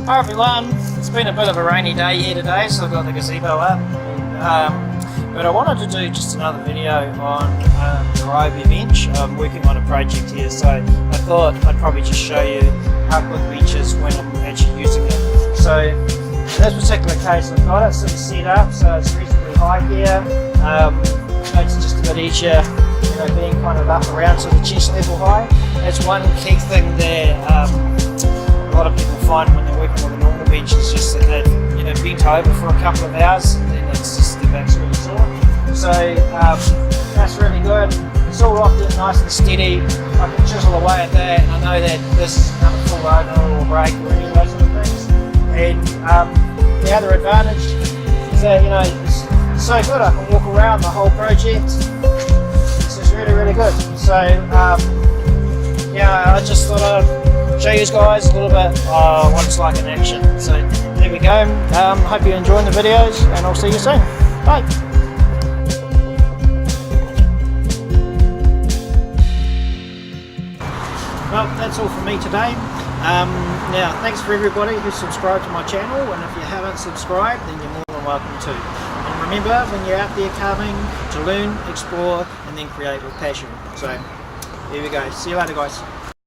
Hi everyone, it's been a bit of a rainy day here today, so I've got the gazebo up. But I wanted to do just another video on the Ryobi bench. I'm working on a project here, so I thought I'd probably just show you how good the bench is when I'm actually using it. So in this particular case, I've got it sort of set up so it's reasonably high here. Makes it just a bit easier, being kind of up around sort of chest level high. That's one key thing there. A lot of people find when they're working on a normal bench is just that they've bent over for a couple of hours and then it's just their back's really sore. So that's really good. It's all locked in nice and steady. I can chisel away at that, and I know that this is going to fall over or break or any of those sort of things. And the other advantage is that it's so good. I can walk around the whole project. This is really, really good. So I just thought I'd show you guys a little bit what it's like in action. So there we go. Hope you're enjoying the videos, and I'll see you soon. Bye. Well, that's all from me today. Now, thanks for everybody who subscribed to my channel, and if you haven't subscribed, then you're more than welcome to. And remember, when you're out there carving, to learn, explore, and then create with passion. So there we go. See you later, guys.